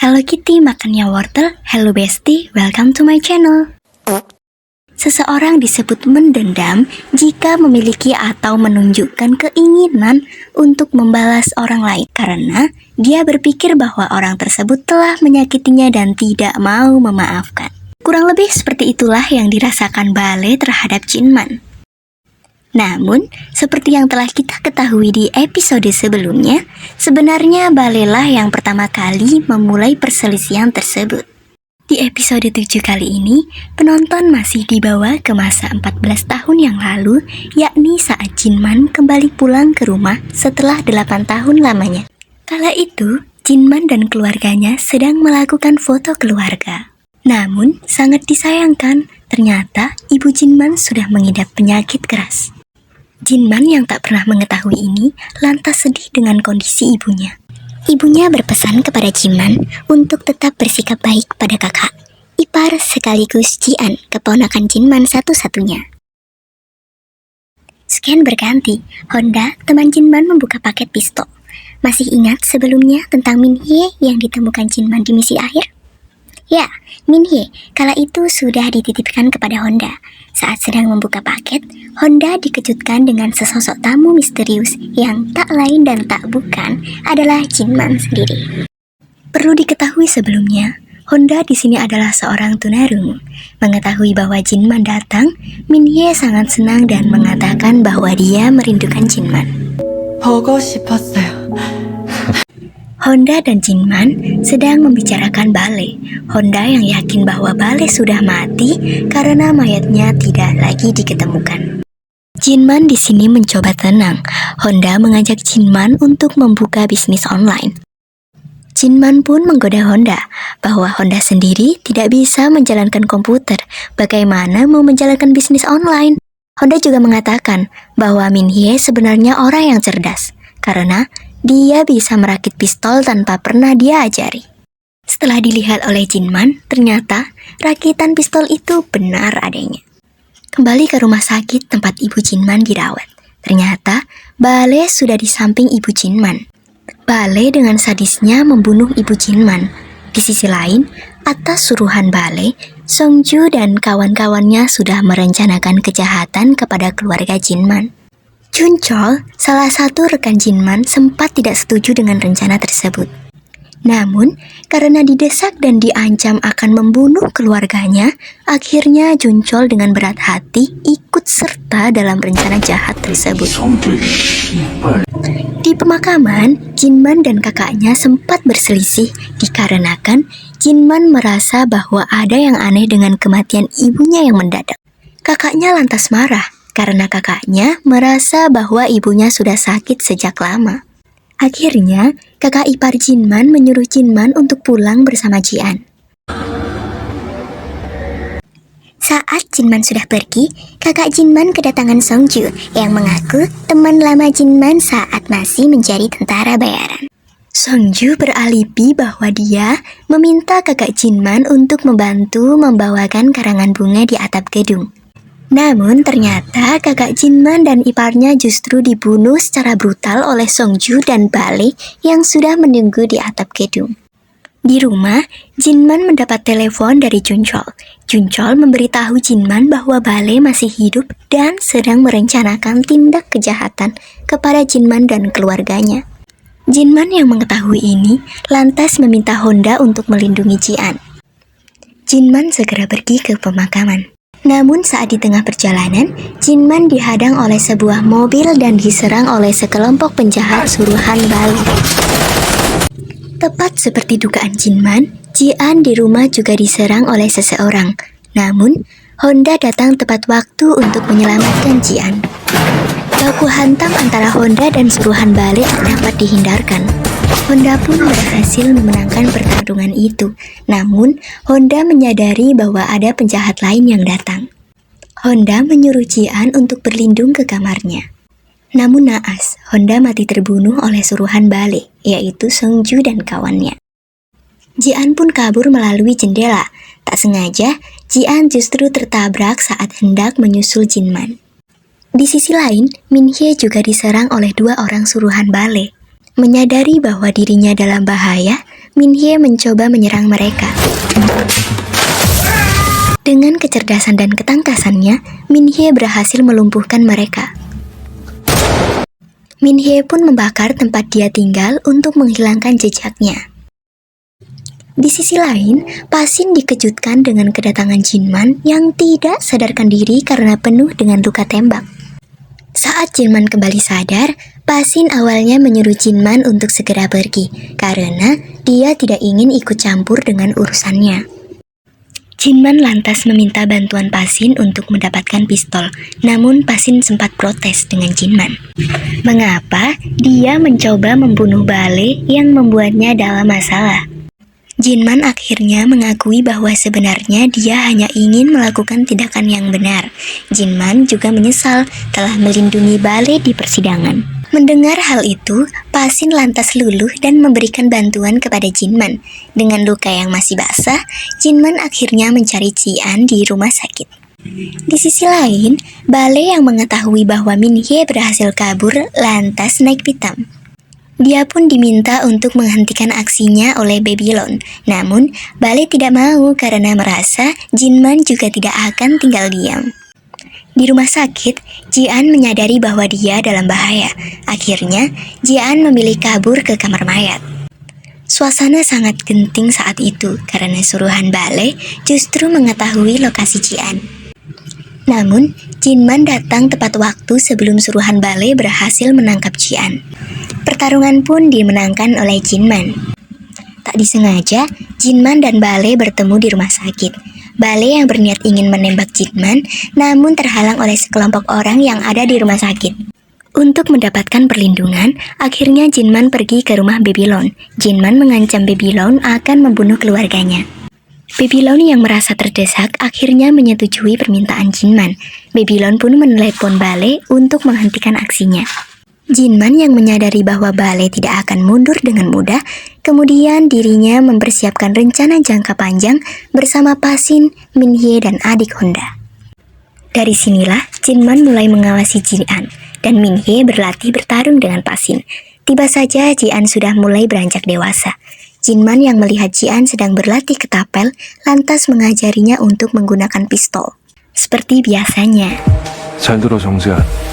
Hello Kitty, makannya wortel. Hello bestie, welcome to my channel. Seseorang disebut mendendam jika memiliki atau menunjukkan keinginan untuk membalas orang lain karena dia berpikir bahwa orang tersebut telah menyakitinya dan tidak mau memaafkan. Kurang lebih seperti itulah yang dirasakan Bale terhadap Jinman. Namun, seperti yang telah kita ketahui di episode sebelumnya, sebenarnya Bale lah yang pertama kali memulai perselisihan tersebut. Di episode 7 kali ini, penonton masih dibawa ke masa 14 tahun yang lalu, yakni saat Jinman kembali pulang ke rumah setelah 8 tahun lamanya. Kala itu, Jinman dan keluarganya sedang melakukan foto keluarga. Namun, sangat disayangkan, ternyata ibu Jinman sudah mengidap penyakit keras. Jinman yang tak pernah mengetahui ini lantas sedih dengan kondisi ibunya. Ibunya berpesan kepada Jinman untuk tetap bersikap baik pada kakak, ipar sekaligus Jian, keponakan Jinman satu-satunya. Scan berganti, Honda, teman Jinman membuka paket pistol. Masih ingat sebelumnya tentang Minhye yang ditemukan Jinman di misi akhir? Ya, Minhye kala itu sudah dititipkan kepada Honda. Saat sedang membuka paket, Honda dikejutkan dengan sesosok tamu misterius yang tak lain dan tak bukan adalah Jinman sendiri. Perlu diketahui sebelumnya, Honda di sini adalah seorang tunarungu. Mengetahui bahwa Jinman datang, Minhye sangat senang dan mengatakan bahwa dia merindukan Jinman. 보고 싶었어요. Honda dan Jinman sedang membicarakan Bale. Honda yang yakin bahwa Bale sudah mati karena mayatnya tidak lagi diketemukan. Jinman di sini mencoba tenang. Honda mengajak Jinman untuk membuka bisnis online. Jinman pun menggoda Honda bahwa Honda sendiri tidak bisa menjalankan komputer. Bagaimana mau menjalankan bisnis online? Honda juga mengatakan bahwa Minhye sebenarnya orang yang cerdas karena dia bisa merakit pistol tanpa pernah dia ajari. Setelah dilihat oleh Jinman, ternyata rakitan pistol itu benar adanya. Kembali ke rumah sakit tempat ibu Jinman dirawat. Ternyata Bale sudah di samping ibu Jinman. Bale dengan sadisnya membunuh ibu Jinman. Di sisi lain, atas suruhan Bale, Songju dan kawan-kawannya sudah merencanakan kejahatan kepada keluarga Jinman. Junchol, salah satu rekan Jinman, sempat tidak setuju dengan rencana tersebut. Namun, karena didesak dan diancam akan membunuh keluarganya, akhirnya Junchol dengan berat hati ikut serta dalam rencana jahat tersebut. Di pemakaman, Jinman dan kakaknya sempat berselisih dikarenakan Jinman merasa bahwa ada yang aneh dengan kematian ibunya yang mendadak. Kakaknya lantas marah karena kakaknya merasa bahwa ibunya sudah sakit sejak lama. Akhirnya, kakak ipar Jinman menyuruh Jinman untuk pulang bersama Jian. Saat Jinman sudah pergi, kakak Jinman kedatangan Songju yang mengaku teman lama Jinman saat masih menjadi tentara bayaran. Songju beralibi bahwa dia meminta kakak Jinman untuk membantu membawakan karangan bunga di atap gedung. Namun ternyata kakak Jinman dan iparnya justru dibunuh secara brutal oleh Songju dan Bale yang sudah menunggu di atap gedung. Di rumah, Jinman mendapat telepon dari Junchol. Junchol memberitahu Jinman bahwa Bale masih hidup dan sedang merencanakan tindak kejahatan kepada Jinman dan keluarganya. Jinman yang mengetahui ini lantas meminta Honda untuk melindungi Jian. Jinman segera pergi ke pemakaman. Namun saat di tengah perjalanan, Jinman dihadang oleh sebuah mobil dan diserang oleh sekelompok penjahat suruhan Bale. Tepat seperti dugaan Jinman, Jian di rumah juga diserang oleh seseorang. Namun, Honda datang tepat waktu untuk menyelamatkan Jian. Baku hantam antara Honda dan suruhan Bale dapat dihindarkan. Honda pun berhasil memenangkan pertarungan itu. Namun, Honda menyadari bahwa ada penjahat lain yang datang. Honda menyuruh Jian untuk berlindung ke kamarnya. Namun naas, Honda mati terbunuh oleh suruhan Bale, yaitu Songju dan kawannya. Jian pun kabur melalui jendela. Tak sengaja, Jian justru tertabrak saat hendak menyusul Jinman. Di sisi lain, Minhye juga diserang oleh 2 orang suruhan Bale. Menyadari bahwa dirinya dalam bahaya, Min Hye mencoba menyerang mereka. Dengan kecerdasan dan ketangkasannya, Min Hye berhasil melumpuhkan mereka. Min Hye pun membakar tempat dia tinggal untuk menghilangkan jejaknya. Di sisi lain, Pasin dikejutkan dengan kedatangan Jinman yang tidak sadarkan diri karena penuh dengan luka tembak. Saat Jinman kembali sadar, Pasin awalnya menyuruh Jinman untuk segera pergi karena dia tidak ingin ikut campur dengan urusannya. Jinman lantas meminta bantuan Pasin untuk mendapatkan pistol, namun Pasin sempat protes dengan Jinman. Mengapa dia mencoba membunuh Bale yang membuatnya dalam masalah? Jinman akhirnya mengakui bahwa sebenarnya dia hanya ingin melakukan tindakan yang benar. Jinman juga menyesal telah melindungi Bale di persidangan. Mendengar hal itu, Pasin lantas luluh dan memberikan bantuan kepada Jinman. Dengan luka yang masih basah, Jinman akhirnya mencari Ji-an di rumah sakit. Di sisi lain, Bale yang mengetahui bahwa Min Hye berhasil kabur lantas naik pitam. Dia pun diminta untuk menghentikan aksinya oleh Babylon. Namun, Bale tidak mau karena merasa Jinman juga tidak akan tinggal diam. Di rumah sakit, Ji-an menyadari bahwa dia dalam bahaya. Akhirnya, Ji-an memilih kabur ke kamar mayat. Suasana sangat genting saat itu karena suruhan Bale justru mengetahui lokasi Ji-an. Namun, Jinman datang tepat waktu sebelum suruhan Bale berhasil menangkap Ji-an. Pertarungan pun dimenangkan oleh Jinman. Tak disengaja, Jinman dan Bale bertemu di rumah sakit. Bale yang berniat ingin menembak Jinman, namun terhalang oleh sekelompok orang yang ada di rumah sakit. Untuk mendapatkan perlindungan, akhirnya Jinman pergi ke rumah Babylon. Jinman mengancam Babylon akan membunuh keluarganya. Babylon yang merasa terdesak akhirnya menyetujui permintaan Jinman. Babylon pun menelepon Bale untuk menghentikan aksinya. Jinman yang menyadari bahwa Bale tidak akan mundur dengan mudah, kemudian dirinya mempersiapkan rencana jangka panjang bersama Pasin, Min Hye, dan adik Honda. Dari sinilah Jinman mulai mengawasi Ji-an, dan Min Hye berlatih bertarung dengan Pasin. Tiba saja Ji-an sudah mulai beranjak dewasa. Jinman yang melihat Ji-an sedang berlatih ketapel, lantas mengajarinya untuk menggunakan pistol. Seperti biasanya. 잘 들어 정지한.